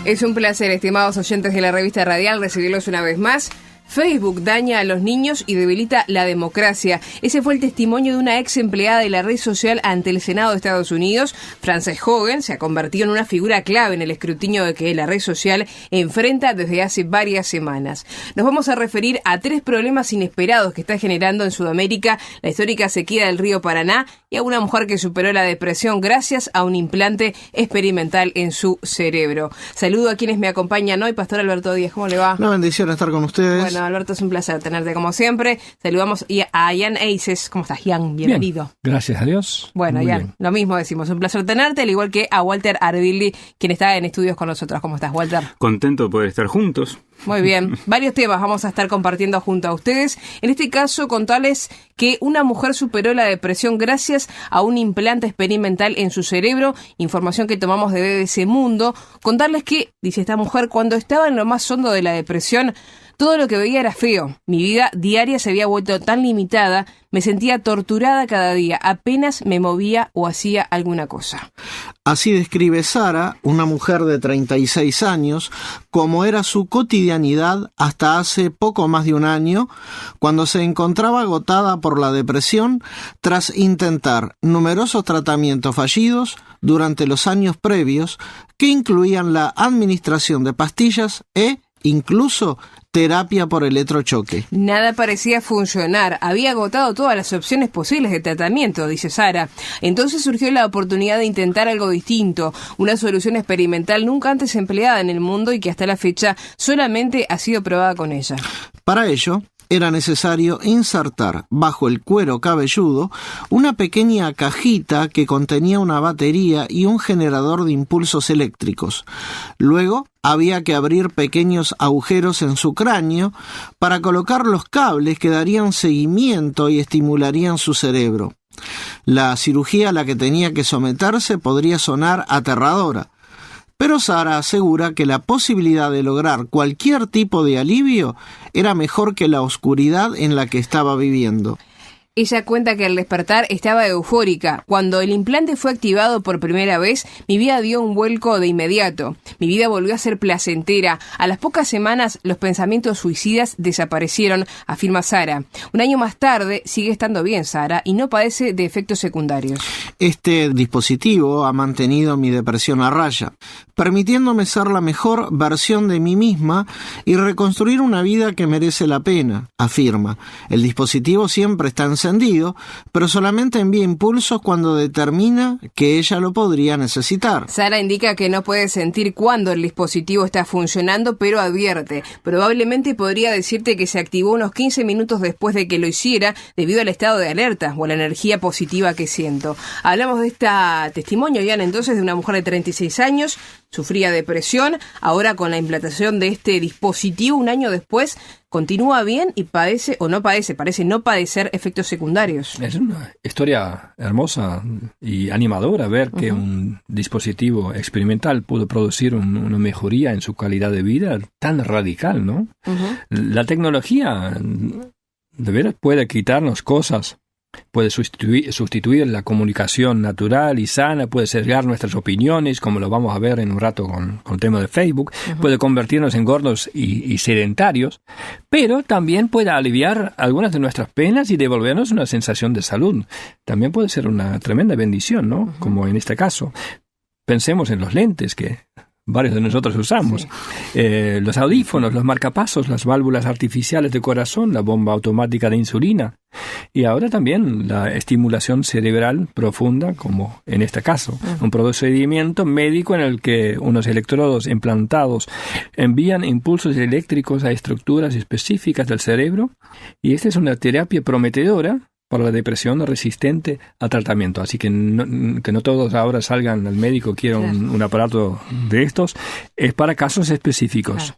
Es un placer, estimados oyentes de la revista Radial, recibirlos una vez más. Facebook daña a los niños y debilita la democracia. Ese fue el testimonio de una ex empleada de la red social ante el Senado de Estados Unidos. Frances Hogan se ha convertido en una figura clave en el escrutinio de que la red social enfrenta desde hace varias semanas. Nos vamos a referir a 3 problemas inesperados que está generando en Sudamérica la histórica sequía del río Paraná y a una mujer que superó la depresión gracias a un implante experimental en su cerebro. Saludo a quienes me acompañan hoy. Pastor Alberto Díaz, ¿cómo le va? Una bendición estar con ustedes. Bueno, Alberto, es un placer tenerte como siempre. Saludamos a Ian Aices. ¿Cómo estás, Ian? Bienvenido. Bien, gracias a Dios. Bueno, muy Ian, bien. Lo mismo decimos. Un placer tenerte, al igual que a Walter Arbilli, quien está en estudios con nosotros. ¿Cómo estás, Walter? Contento de poder estar juntos. Muy bien. Varios temas vamos a estar compartiendo junto a ustedes. En este caso, contarles que una mujer superó la depresión gracias a un implante experimental en su cerebro. Información que tomamos de BBC Mundo. Contarles que, dice esta mujer, cuando estaba en lo más hondo de la depresión, todo lo que veía era feo. Mi vida diaria se había vuelto tan limitada, me sentía torturada cada día, apenas me movía o hacía alguna cosa. Así describe Sara, una mujer de 36 años, cómo era su cotidianidad hasta hace poco más de un año, cuando se encontraba agotada por la depresión tras intentar numerosos tratamientos fallidos durante los años previos, que incluían la administración de pastillas e incluso terapia por electrochoque. Nada parecía funcionar. Había agotado todas las opciones posibles de tratamiento, dice Sara. Entonces surgió la oportunidad de intentar algo distinto, una solución experimental nunca antes empleada en el mundo y que hasta la fecha solamente ha sido probada con ella. Para ello, era necesario insertar bajo el cuero cabelludo una pequeña cajita que contenía una batería y un generador de impulsos eléctricos. Luego, había que abrir pequeños agujeros en su cráneo para colocar los cables que darían seguimiento y estimularían su cerebro. La cirugía a la que tenía que someterse podría sonar aterradora, pero Sara asegura que la posibilidad de lograr cualquier tipo de alivio era mejor que la oscuridad en la que estaba viviendo. Ella cuenta que al despertar estaba eufórica. Cuando el implante fue activado por primera vez, mi vida dio un vuelco de inmediato. Mi vida volvió a ser placentera. A las pocas semanas, los pensamientos suicidas desaparecieron, afirma Sara. Un año más tarde, sigue estando bien Sara y no padece de efectos secundarios. Este dispositivo ha mantenido mi depresión a raya, permitiéndome ser la mejor versión de mí misma y reconstruir una vida que merece la pena, afirma. El dispositivo siempre está encendido, pero solamente envía impulsos cuando determina que ella lo podría necesitar. Sara indica que no puede sentir cuándo el dispositivo está funcionando, pero advierte. Probablemente podría decirte que se activó unos 15 minutos después de que lo hiciera, debido al estado de alerta o a la energía positiva que siento. Hablamos de este testimonio, Ian, entonces, de una mujer de 36 años, sufría depresión, ahora con la implantación de este dispositivo, un año después, continúa bien y parece no padecer efectos secundarios. Es una historia hermosa y animadora ver que un dispositivo experimental pudo producir una mejoría en su calidad de vida tan radical, ¿no? La tecnología de veras puede quitarnos cosas. Puede sustituir la comunicación natural y sana, puede sesgar nuestras opiniones, como lo vamos a ver en un rato con el tema de Facebook, puede convertirnos en gordos y sedentarios, pero también puede aliviar algunas de nuestras penas y devolvernos una sensación de salud. También puede ser una tremenda bendición, ¿no? Como en este caso. Pensemos en los lentes que varios de nosotros usamos, los audífonos, los marcapasos, las válvulas artificiales de corazón, la bomba automática de insulina y ahora también la estimulación cerebral profunda, como en este caso, un procedimiento médico en el que unos electrodos implantados envían impulsos eléctricos a estructuras específicas del cerebro y esta es una terapia prometedora para la depresión resistente a tratamiento. Así que no todos ahora salgan al médico, quieran un aparato de estos. Es para casos específicos.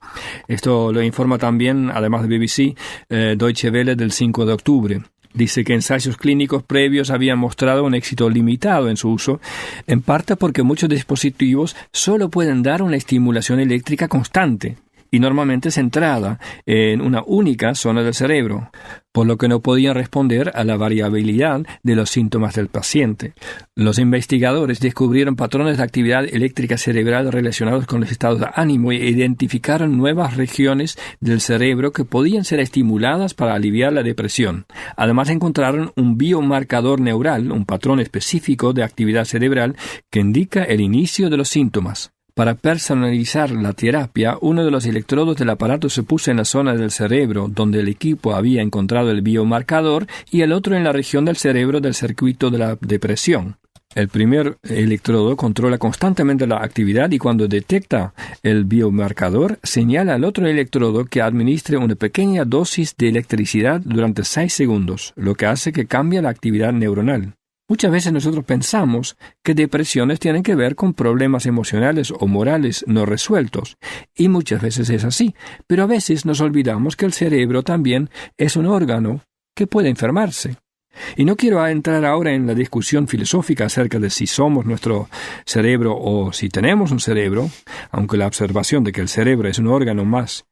Esto lo informa también, además de BBC, Deutsche Welle del 5 de octubre. Dice que ensayos clínicos previos habían mostrado un éxito limitado en su uso, en parte porque muchos dispositivos solo pueden dar una estimulación eléctrica constante. y normalmente centrada en una única zona del cerebro, por lo que no podían responder a la variabilidad de los síntomas del paciente. Los investigadores descubrieron patrones de actividad eléctrica cerebral relacionados con los estados de ánimo e identificaron nuevas regiones del cerebro que podían ser estimuladas para aliviar la depresión. Además encontraron un biomarcador neural, un patrón específico de actividad cerebral que indica el inicio de los síntomas. Para personalizar la terapia, uno de los electrodos del aparato se puso en la zona del cerebro donde el equipo había encontrado el biomarcador y el otro en la región del cerebro del circuito de la depresión. El primer electrodo controla constantemente la actividad y cuando detecta el biomarcador, señala al otro electrodo que administre una pequeña dosis de electricidad durante 6 segundos, lo que hace que cambie la actividad neuronal. Muchas veces nosotros pensamos que depresiones tienen que ver con problemas emocionales o morales no resueltos, y muchas veces es así, pero a veces nos olvidamos que el cerebro también es un órgano que puede enfermarse. Y no quiero entrar ahora en la discusión filosófica acerca de si somos nuestro cerebro o si tenemos un cerebro, aunque la observación de que el cerebro es un órgano más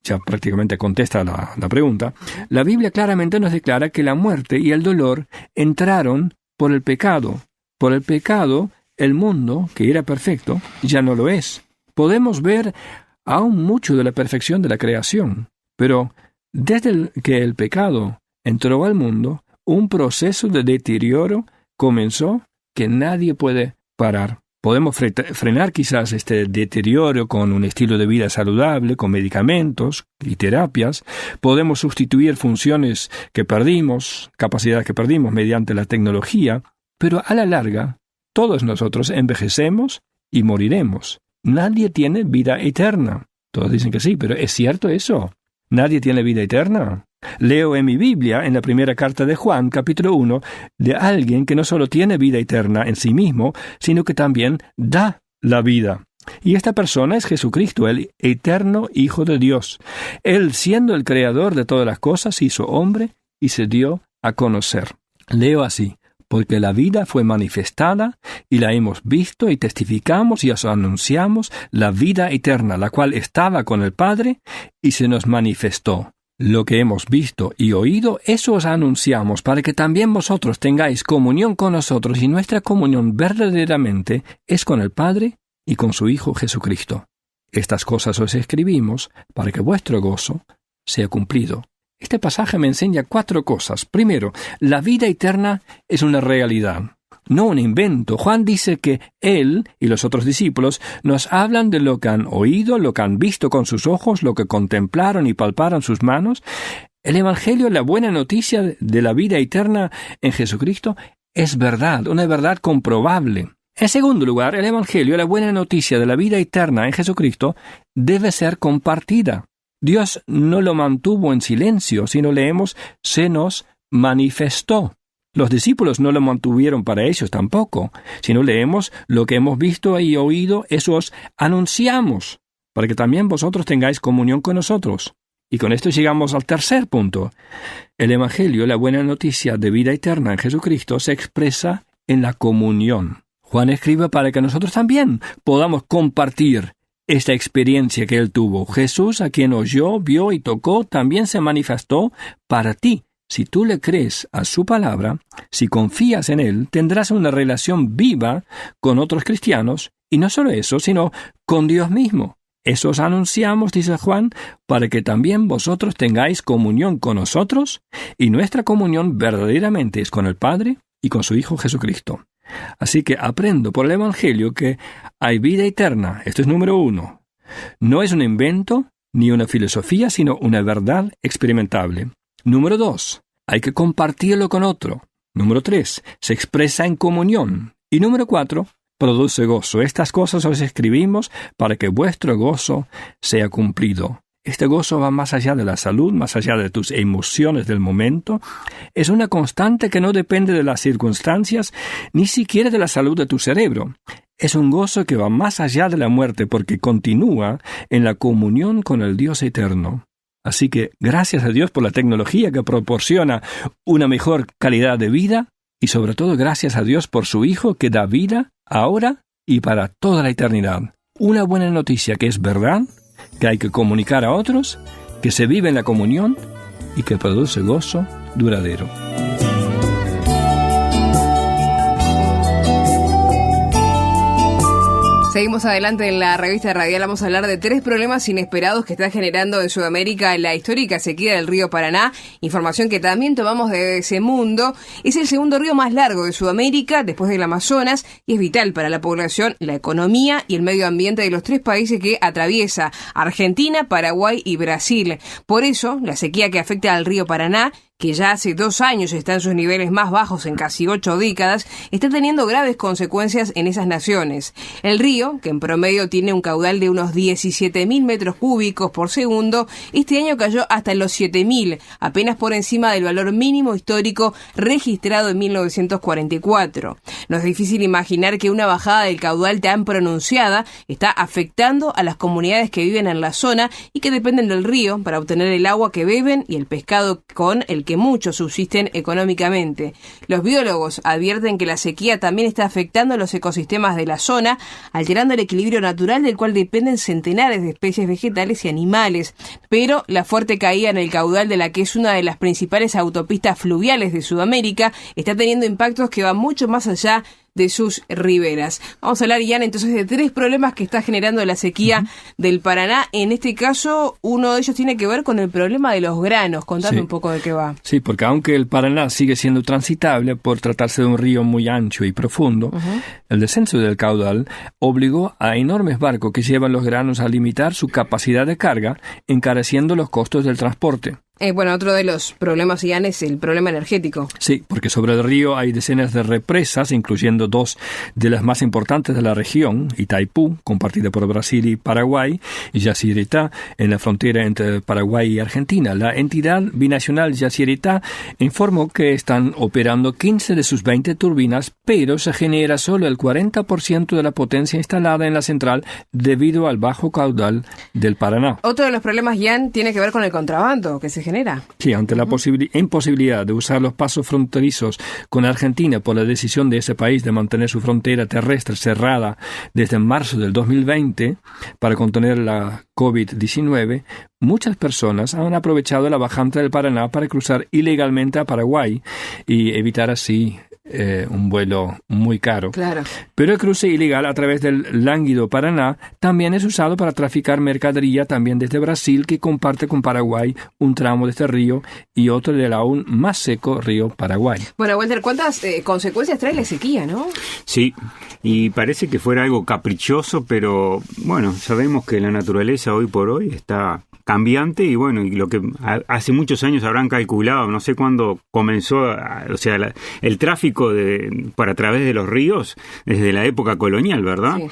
ya prácticamente contesta la pregunta. La Biblia claramente nos declara que la muerte y el dolor entraron por el pecado. Por el pecado, el mundo, que era perfecto, ya no lo es. Podemos ver aún mucho de la perfección de la creación, pero desde que el pecado entró al mundo, un proceso de deterioro comenzó que nadie puede parar. Podemos frenar quizás este deterioro con un estilo de vida saludable, con medicamentos y terapias. Podemos sustituir funciones que perdimos, capacidades que perdimos mediante la tecnología, pero a la larga, todos nosotros envejecemos y moriremos. Nadie tiene vida eterna. Todos dicen que sí, pero ¿es cierto eso? ¿Nadie tiene vida eterna? Leo en mi Biblia, en la primera carta de Juan, capítulo 1, de alguien que no solo tiene vida eterna en sí mismo, sino que también da la vida. Y esta persona es Jesucristo, el eterno Hijo de Dios. Él, siendo el creador de todas las cosas, hizo hombre y se dio a conocer. Leo así: porque la vida fue manifestada, y la hemos visto y testificamos y os anunciamos la vida eterna, la cual estaba con el Padre y se nos manifestó. Lo que hemos visto y oído, eso os anunciamos, para que también vosotros tengáis comunión con nosotros, y nuestra comunión verdaderamente es con el Padre y con su Hijo Jesucristo. Estas cosas os escribimos para que vuestro gozo sea cumplido. Este pasaje me enseña 4 cosas. Primero, la vida eterna es una realidad, no un invento. Juan dice que él y los otros discípulos nos hablan de lo que han oído, lo que han visto con sus ojos, lo que contemplaron y palparon sus manos. El Evangelio, la buena noticia de la vida eterna en Jesucristo, es verdad, una verdad comprobable. En segundo lugar, el Evangelio, la buena noticia de la vida eterna en Jesucristo, debe ser compartida. Dios no lo mantuvo en silencio, sino leemos, se nos manifestó. Los discípulos no lo mantuvieron para ellos tampoco, sino leemos, lo que hemos visto y oído, eso os anunciamos, para que también vosotros tengáis comunión con nosotros. Y con esto llegamos al tercer punto. El Evangelio, la buena noticia de vida eterna en Jesucristo, se expresa en la comunión. Juan escribe para que nosotros también podamos compartir esta experiencia que él tuvo. Jesús, a quien oyó, vio y tocó, también se manifestó para ti. Si tú le crees a su palabra, si confías en él, tendrás una relación viva con otros cristianos, y no solo eso, sino con Dios mismo. Eso os anunciamos, dice Juan, para que también vosotros tengáis comunión con nosotros, y nuestra comunión verdaderamente es con el Padre y con su Hijo Jesucristo. Así que aprendo por el Evangelio que hay vida eterna. Esto es número 1. No es un invento ni una filosofía, sino una verdad experimentable. Número 2. Hay que compartirlo con otro. Número 3. Se expresa en comunión. Y número 4. Produce gozo. Estas cosas os escribimos para que vuestro gozo sea cumplido. Este gozo va más allá de la salud, más allá de tus emociones del momento. Es una constante que no depende de las circunstancias, ni siquiera de la salud de tu cerebro. Es un gozo que va más allá de la muerte porque continúa en la comunión con el Dios eterno. Así que gracias a Dios por la tecnología que proporciona una mejor calidad de vida y sobre todo gracias a Dios por su Hijo que da vida ahora y para toda la eternidad. Una buena noticia que es verdad, que hay que comunicar a otros, que se vive en la comunión y que produce gozo duradero. Seguimos adelante en la revista radial. Vamos a hablar de 3 problemas inesperados que está generando en Sudamérica la histórica sequía del río Paraná. Información que también tomamos de ese mundo. Es el segundo río más largo de Sudamérica, después del Amazonas, y es vital para la población, la economía y el medio ambiente de los 3 países que atraviesa: Argentina, Paraguay y Brasil. Por eso, la sequía que afecta al río Paraná, que ya hace 2 años está en sus niveles más bajos en casi 8 décadas, está teniendo graves consecuencias en esas naciones. El río, que en promedio tiene un caudal de unos 17.000 metros cúbicos por segundo, este año cayó hasta los 7.000, apenas por encima del valor mínimo histórico registrado en 1944. No es difícil imaginar que una bajada del caudal tan pronunciada está afectando a las comunidades que viven en la zona y que dependen del río para obtener el agua que beben y el pescado con el que muchos subsisten económicamente. Los biólogos advierten que la sequía también está afectando a los ecosistemas de la zona, alterando el equilibrio natural del cual dependen centenares de especies vegetales y animales. Pero la fuerte caída en el caudal de la que es una de las principales autopistas fluviales de Sudamérica está teniendo impactos que van mucho más allá de sus riberas. Vamos a hablar, Ian, entonces de 3 problemas que está generando la sequía del Paraná. En este caso, uno de ellos tiene que ver con el problema de los granos. Contame un poco de qué va. Sí, porque aunque el Paraná sigue siendo transitable por tratarse de un río muy ancho y profundo, el descenso del caudal obligó a enormes barcos que llevan los granos a limitar su capacidad de carga, encareciendo los costos del transporte. Otro de los problemas, Ian, es el problema energético. Sí, porque sobre el río hay decenas de represas, incluyendo 2 de las más importantes de la región: Itaipú, compartida por Brasil y Paraguay, y Yacyretá, en la frontera entre Paraguay y Argentina. La entidad binacional Yacyretá informó que están operando 15 de sus 20 turbinas, pero se genera solo el 40% de la potencia instalada en la central debido al bajo caudal del Paraná. Otro de los problemas, Ian, tiene que ver con el contrabando que se genera. Sí, ante la imposibilidad de usar los pasos fronterizos con Argentina por la decisión de ese país de mantener su frontera terrestre cerrada desde marzo del 2020 para contener la COVID-19, muchas personas han aprovechado la bajante del Paraná para cruzar ilegalmente a Paraguay y evitar así un vuelo muy caro. Claro. Pero el cruce ilegal a través del lánguido Paraná también es usado para traficar mercadería también desde Brasil, que comparte con Paraguay un tramo de este río y otro del aún más seco río Paraguay. Bueno, Walter, ¿cuántas consecuencias trae la sequía, no? Sí, y parece que fuera algo caprichoso, pero bueno, sabemos que la naturaleza hoy por hoy está cambiante y bueno, y lo que hace muchos años habrán calculado, no sé cuándo comenzó, el tráfico para a través de los ríos desde la época colonial, ¿verdad? Sí.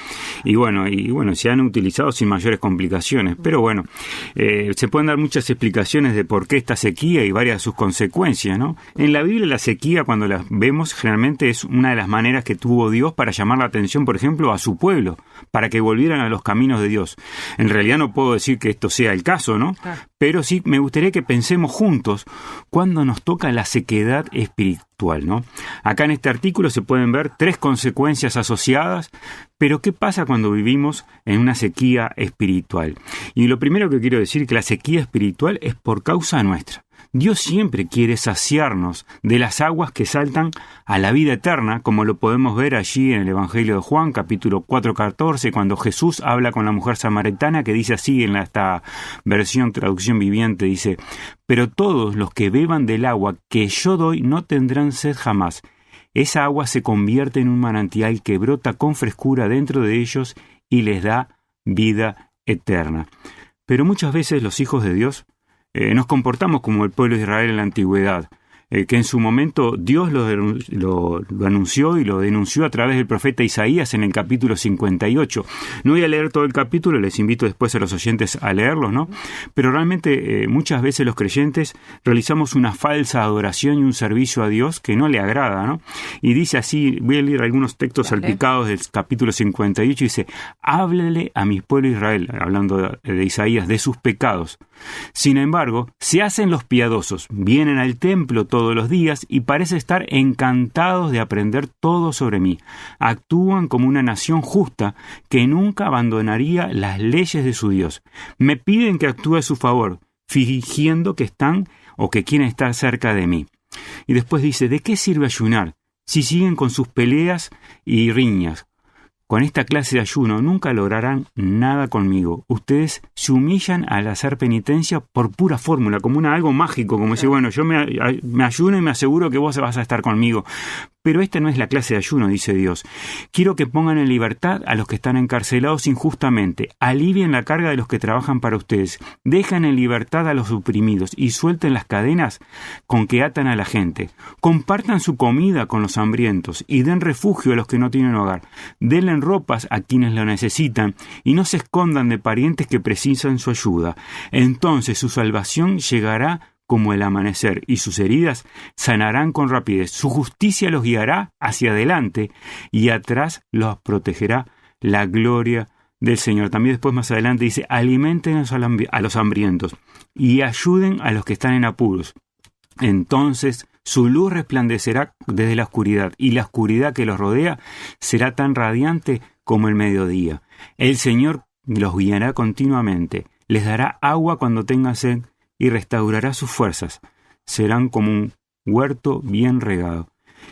Y bueno, se han utilizado sin mayores complicaciones, pero bueno, se pueden dar muchas explicaciones de por qué esta sequía y varias de sus consecuencias, ¿no? En la Biblia la sequía, cuando la vemos, generalmente es una de las maneras que tuvo Dios para llamar la atención, por ejemplo, a su pueblo, para que volvieran a los caminos de Dios. En realidad no puedo decir que esto sea el caso, ¿no? Pero sí me gustaría que pensemos juntos cuando nos toca la sequedad espiritual, ¿no? Acá en este artículo se pueden ver 3 consecuencias asociadas, pero ¿qué pasa cuando vivimos en una sequía espiritual? Y lo primero que quiero decir es que la sequía espiritual es por causa nuestra. Dios siempre quiere saciarnos de las aguas que saltan a la vida eterna, como lo podemos ver allí en el Evangelio de Juan, capítulo 4:14, cuando Jesús habla con la mujer samaritana, que dice así en esta versión, traducción viviente, dice: «Pero todos los que beban del agua que yo doy no tendrán sed jamás. Esa agua se convierte en un manantial que brota con frescura dentro de ellos y les da vida eterna». Pero muchas veces los hijos de Dios nos comportamos como el pueblo de Israel en la antigüedad, que en su momento Dios lo anunció y lo denunció a través del profeta Isaías en el capítulo 58. No voy a leer todo el capítulo, les invito después a los oyentes a leerlo, ¿no? Pero realmente muchas veces los creyentes realizamos una falsa adoración y un servicio a Dios que no le agrada, ¿no? Y dice así, voy a leer algunos textos salpicados del capítulo 58, dice: «Háblele a mi pueblo Israel», hablando de Isaías, «de sus pecados. Sin embargo, se hacen los piadosos, vienen al templo todos todos los días y parece estar encantados de aprender todo sobre mí. Actúan como una nación justa que nunca abandonaría las leyes de su Dios. Me piden que actúe a su favor, fingiendo que están o que quieren estar cerca de mí. Y después dice, ¿de qué sirve ayunar si siguen con sus peleas y riñas? Con esta clase de ayuno nunca lograrán nada conmigo. Ustedes se humillan al hacer penitencia por pura fórmula, como algo mágico, como decir, bueno, yo me ayuno y me aseguro que vos vas a estar conmigo. Pero esta no es la clase de ayuno, dice Dios. Quiero que pongan en libertad a los que están encarcelados injustamente, alivien la carga de los que trabajan para ustedes, dejen en libertad a los oprimidos y suelten las cadenas con que atan a la gente. Compartan su comida con los hambrientos y den refugio a los que no tienen hogar. Denle ropas a quienes lo necesitan y no se escondan de parientes que precisan su ayuda. Entonces su salvación llegará como el amanecer, y sus heridas sanarán con rapidez. Su justicia los guiará hacia adelante, y atrás los protegerá la gloria del Señor. También después más adelante dice, alimenten a los hambrientos, y ayuden a los que están en apuros. Entonces su luz resplandecerá desde la oscuridad, y la oscuridad que los rodea será tan radiante como el mediodía. El Señor los guiará continuamente, les dará agua cuando tengan sed, y restaurará sus fuerzas. Serán como un huerto bien regado.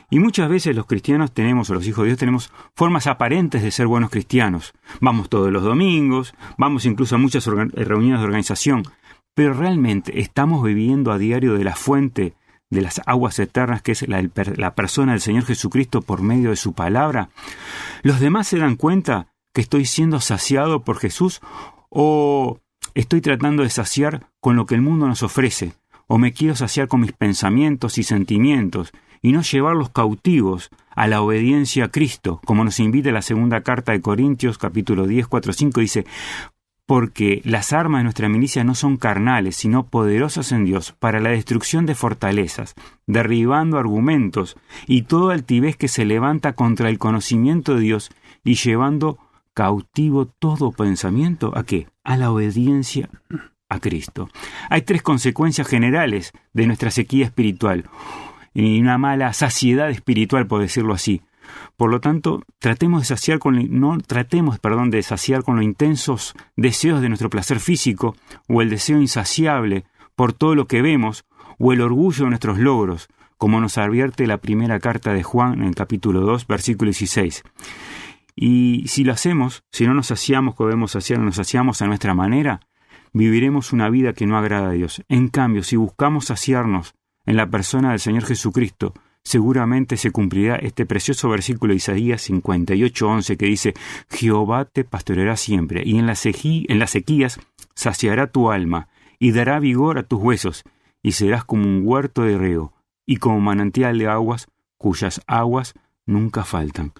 Y muchas veces los cristianos tenemos, o los hijos de Dios, tenemos formas aparentes de ser buenos cristianos. Vamos todos los domingos, vamos incluso a muchas reuniones de organización, pero realmente estamos viviendo a diario de la fuente de las aguas eternas, que es la persona del Señor Jesucristo por medio de su palabra. ¿Los demás se dan cuenta que estoy siendo saciado por Jesús, o estoy tratando de saciar con lo que el mundo nos ofrece, o me quiero saciar con mis pensamientos y sentimientos y no llevarlos cautivos a la obediencia a Cristo, como nos invita la segunda carta de Corintios, capítulo 10, 4, 5, dice, porque las armas de nuestra milicia no son carnales, sino poderosas en Dios para la destrucción de fortalezas, derribando argumentos y toda altivez que se levanta contra el conocimiento de Dios y llevando cautivo todo pensamiento, ¿a qué? A la obediencia a Cristo. Hay 3 consecuencias generales de nuestra sequía espiritual y una mala saciedad espiritual, por decirlo así. Por lo tanto, no tratemos de saciar con los intensos deseos de nuestro placer físico, o el deseo insaciable por todo lo que vemos, o el orgullo de nuestros logros, como nos advierte la primera carta de Juan en el capítulo 2, versículo 16. Y si lo hacemos, si no nos saciamos como debemos saciar, nos saciamos a nuestra manera, viviremos una vida que no agrada a Dios. En cambio, si buscamos saciarnos en la persona del Señor Jesucristo, seguramente se cumplirá este precioso versículo de Isaías 58:11 que dice, Jehová te pastoreará siempre, y en las sequías saciará tu alma, y dará vigor a tus huesos, y serás como un huerto de riego, y como manantial de aguas, cuyas aguas nunca faltan.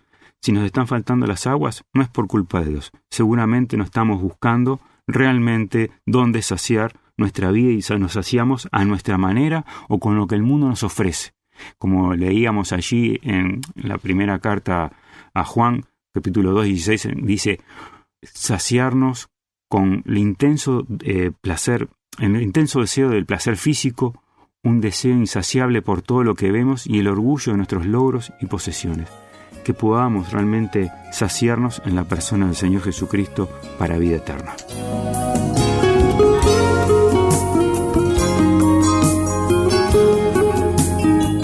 Si nos están faltando las aguas, no es por culpa de Dios. Seguramente no estamos buscando realmente dónde saciar nuestra vida y nos saciamos a nuestra manera o con lo que el mundo nos ofrece. Como leíamos allí en la primera carta a Juan, capítulo 2, 16, dice, saciarnos con el intenso placer, el intenso deseo del placer físico, un deseo insaciable por todo lo que vemos y el orgullo de nuestros logros y posesiones. Que podamos realmente saciarnos en la persona del Señor Jesucristo para vida eterna.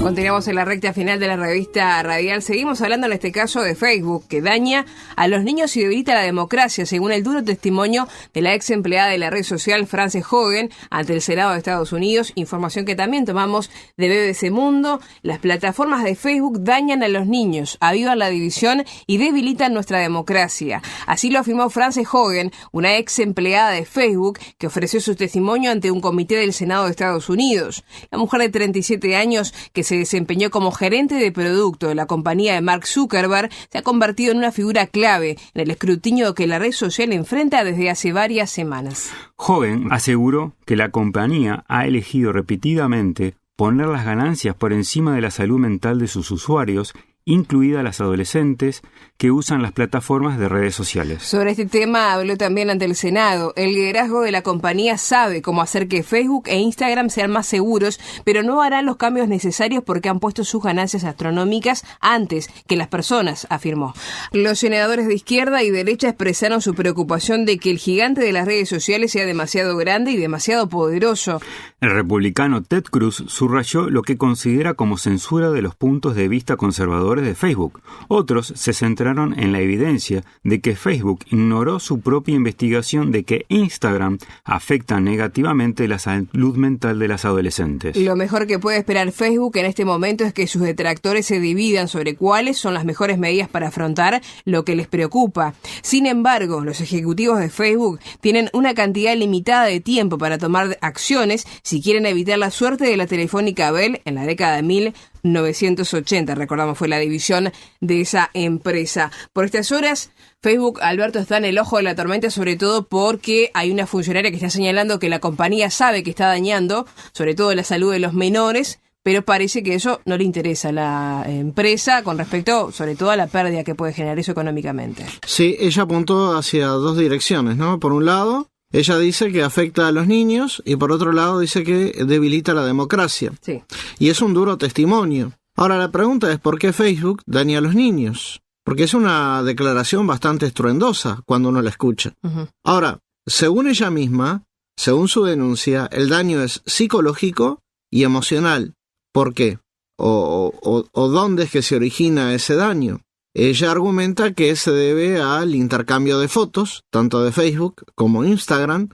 Continuamos en la recta final de la revista Radial. Seguimos hablando en este caso de Facebook, que daña a los niños y debilita la democracia, según el duro testimonio de la ex empleada de la red social Frances Hogan ante el Senado de Estados Unidos. Información que también tomamos de BBC Mundo. Las plataformas de Facebook dañan a los niños, avivan la división y debilitan nuestra democracia. Así lo afirmó Frances Hogan, una ex empleada de Facebook que ofreció su testimonio ante un comité del Senado de Estados Unidos. La mujer de 37 años que se desempeñó como gerente de producto de la compañía de Mark Zuckerberg se ha convertido en una figura clave en el escrutinio que la red social enfrenta desde hace varias semanas. Hogan aseguró que la compañía ha elegido repetidamente poner las ganancias por encima de la salud mental de sus usuarios incluidas las adolescentes que usan las plataformas de redes sociales. Sobre este tema habló también ante el Senado. El liderazgo de la compañía sabe cómo hacer que Facebook e Instagram sean más seguros, pero no harán los cambios necesarios porque han puesto sus ganancias astronómicas antes que las personas, afirmó. Los senadores de izquierda y derecha expresaron su preocupación de que el gigante de las redes sociales sea demasiado grande y demasiado poderoso. El republicano Ted Cruz subrayó lo que considera como censura de los puntos de vista conservadores de Facebook. Otros se centraron en la evidencia de que Facebook ignoró su propia investigación de que Instagram afecta negativamente la salud mental de las adolescentes. Lo mejor que puede esperar Facebook en este momento es que sus detractores se dividan sobre cuáles son las mejores medidas para afrontar lo que les preocupa. Sin embargo, los ejecutivos de Facebook tienen una cantidad limitada de tiempo para tomar acciones si quieren evitar la suerte de la Telefónica Bell en la década de 1980, recordamos, fue la división de esa empresa. Por estas horas, Facebook, Alberto, está en el ojo de la tormenta, sobre todo porque hay una funcionaria que está señalando que la compañía sabe que está dañando, sobre todo la salud de los menores, pero parece que eso no le interesa a la empresa con respecto, sobre todo, a la pérdida que puede generar eso económicamente. Sí, ella apuntó hacia dos direcciones, ¿no? Por un lado, ella dice que afecta a los niños y por otro lado dice que debilita la democracia. Sí. Y es un duro testimonio. Ahora la pregunta es ¿por qué Facebook daña a los niños? Porque es una declaración bastante estruendosa cuando uno la escucha. Uh-huh. Ahora, según ella misma, según su denuncia, el daño es psicológico y emocional. ¿Por qué? ¿O dónde es que se origina ese daño? Ella argumenta que se debe al intercambio de fotos, tanto de Facebook como Instagram,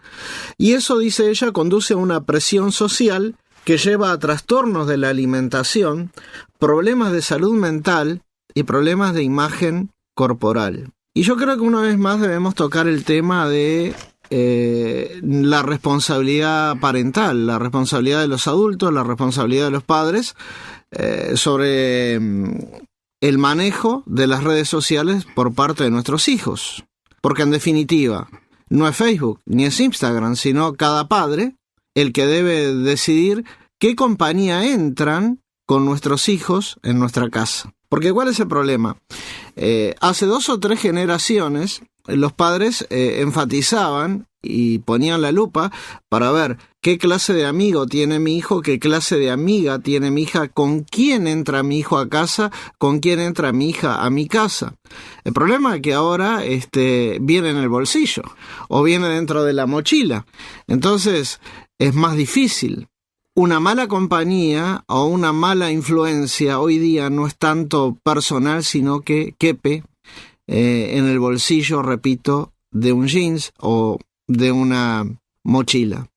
y eso, dice ella, conduce a una presión social que lleva a trastornos de la alimentación, problemas de salud mental y problemas de imagen corporal. Y yo creo que una vez más debemos tocar el tema de la responsabilidad parental, la responsabilidad de los adultos, la responsabilidad de los padres sobre el manejo de las redes sociales por parte de nuestros hijos. Porque en definitiva, no es Facebook ni es Instagram, sino cada padre el que debe decidir qué compañía entran con nuestros hijos en nuestra casa. Porque ¿cuál es el problema? Hace 2 o 3 generaciones los padres enfatizaban y ponían la lupa para ver qué clase de amigo tiene mi hijo, qué clase de amiga tiene mi hija, con quién entra mi hijo a casa, con quién entra mi hija a mi casa. El problema es que ahora viene en el bolsillo o viene dentro de la mochila. Entonces es más difícil. Una mala compañía o una mala influencia hoy día no es tanto personal, sino que quepe en el bolsillo, repito, de un jeans o de una mochila.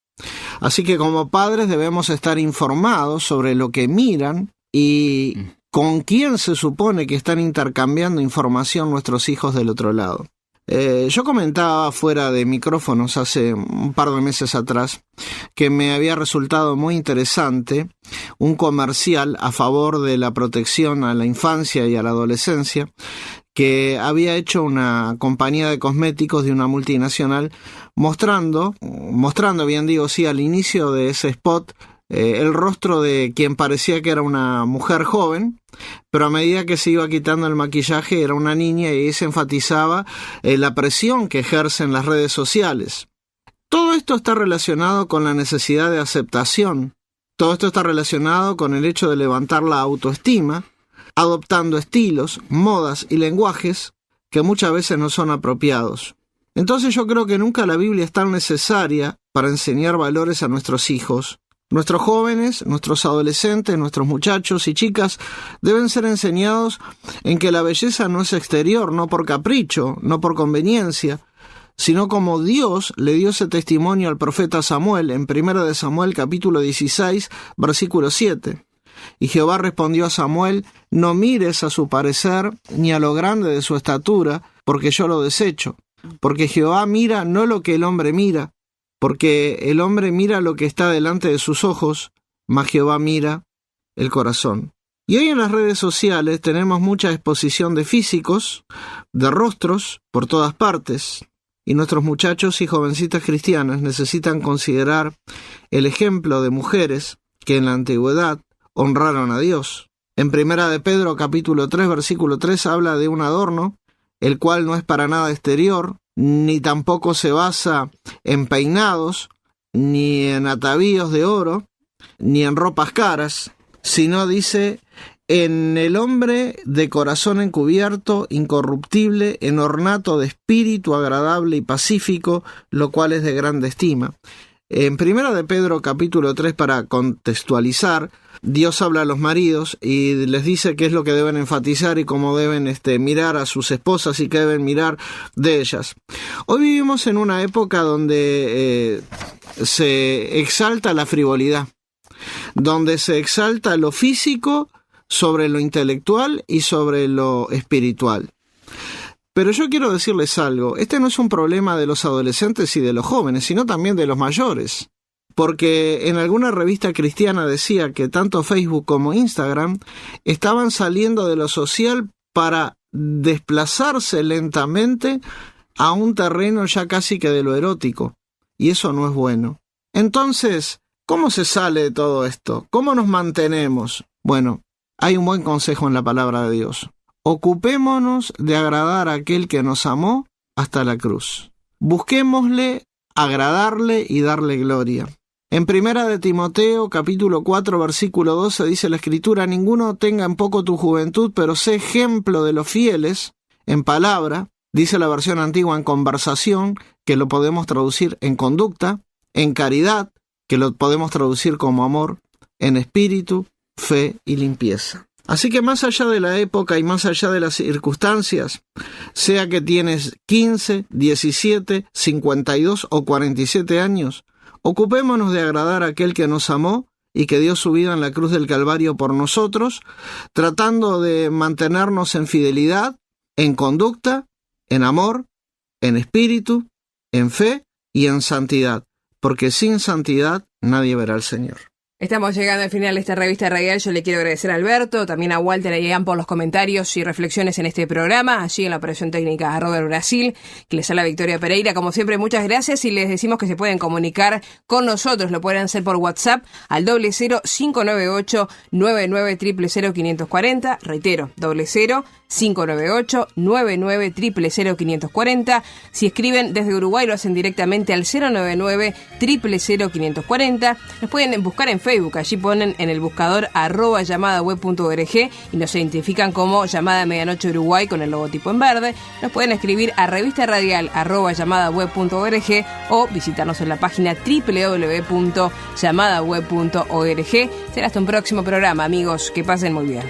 Así que como padres debemos estar informados sobre lo que miran y con quién se supone que están intercambiando información nuestros hijos del otro lado. Yo comentaba fuera de micrófonos hace un par de meses atrás que me había resultado muy interesante un comercial a favor de la protección a la infancia y a la adolescencia que había hecho una compañía de cosméticos de una multinacional mostrando bien digo, sí, al inicio de ese spot el rostro de quien parecía que era una mujer joven, pero a medida que se iba quitando el maquillaje era una niña y ahí se enfatizaba la presión que ejercen las redes sociales. Todo esto está relacionado con la necesidad de aceptación, todo esto está relacionado con el hecho de levantar la autoestima, adoptando estilos, modas y lenguajes que muchas veces no son apropiados. Entonces yo creo que nunca la Biblia es tan necesaria para enseñar valores a nuestros hijos. Nuestros jóvenes, nuestros adolescentes, nuestros muchachos y chicas deben ser enseñados en que la belleza no es exterior, no por capricho, no por conveniencia, sino como Dios le dio ese testimonio al profeta Samuel en 1 Samuel capítulo 16, versículo 7. Y Jehová respondió a Samuel: no mires a su parecer ni a lo grande de su estatura, porque yo lo desecho. Porque Jehová mira no lo que el hombre mira, porque el hombre mira lo que está delante de sus ojos, mas Jehová mira el corazón. Y hoy en las redes sociales tenemos mucha exposición de físicos, de rostros, por todas partes. Y nuestros muchachos y jovencitas cristianas necesitan considerar el ejemplo de mujeres que en la antigüedad honraron a Dios. En Primera de Pedro, capítulo 3, versículo 3, habla de un adorno, el cual no es para nada exterior, ni tampoco se basa en peinados, ni en atavíos de oro, ni en ropas caras, sino dice, en el hombre de corazón encubierto, incorruptible, en ornato de espíritu agradable y pacífico, lo cual es de grande estima. En Primera de Pedro, capítulo 3, para contextualizar, Dios habla a los maridos y les dice qué es lo que deben enfatizar y cómo deben mirar a sus esposas y qué deben mirar de ellas. Hoy vivimos en una época donde se exalta la frivolidad, donde se exalta lo físico sobre lo intelectual y sobre lo espiritual. Pero yo quiero decirles algo, este no es un problema de los adolescentes y de los jóvenes, sino también de los mayores. Porque en alguna revista cristiana decía que tanto Facebook como Instagram estaban saliendo de lo social para desplazarse lentamente a un terreno ya casi que de lo erótico. Y eso no es bueno. Entonces, ¿cómo se sale de todo esto? ¿Cómo nos mantenemos? Bueno, hay un buen consejo en la palabra de Dios. Ocupémonos de agradar a aquel que nos amó hasta la cruz. Busquémosle, agradarle y darle gloria. En Primera de Timoteo, capítulo 4, versículo 12, dice la Escritura, ninguno tenga en poco tu juventud, pero sé ejemplo de los fieles en palabra, dice la versión antigua en conversación, que lo podemos traducir en conducta, en caridad, que lo podemos traducir como amor, en espíritu, fe y limpieza. Así que más allá de la época y más allá de las circunstancias, sea que tienes 15, 17, 52 o 47 años, ocupémonos de agradar a aquel que nos amó y que dio su vida en la cruz del Calvario por nosotros, tratando de mantenernos en fidelidad, en conducta, en amor, en espíritu, en fe y en santidad, porque sin santidad nadie verá al Señor. Estamos llegando al final de esta revista radial. Yo le quiero agradecer a Alberto, también a Walter y a Ian por los comentarios y reflexiones en este programa, allí en la operación técnica a Robert Brasil, que les habla Victoria Pereira. Como siempre, muchas gracias y les decimos que se pueden comunicar con nosotros. Lo pueden hacer por WhatsApp al 00598-99000540. Reitero, 00598-99000540. Si escriben desde Uruguay lo hacen directamente al 099-000540. Nos pueden buscar en Facebook, allí ponen en el buscador @llamadaweb.org y nos identifican como Llamada Medianoche Uruguay con el logotipo en verde. Nos pueden escribir a revistaradial@llamadaweb.org o visitarnos en la página www.llamadaweb.org. Será hasta un próximo programa, amigos. Que pasen muy bien.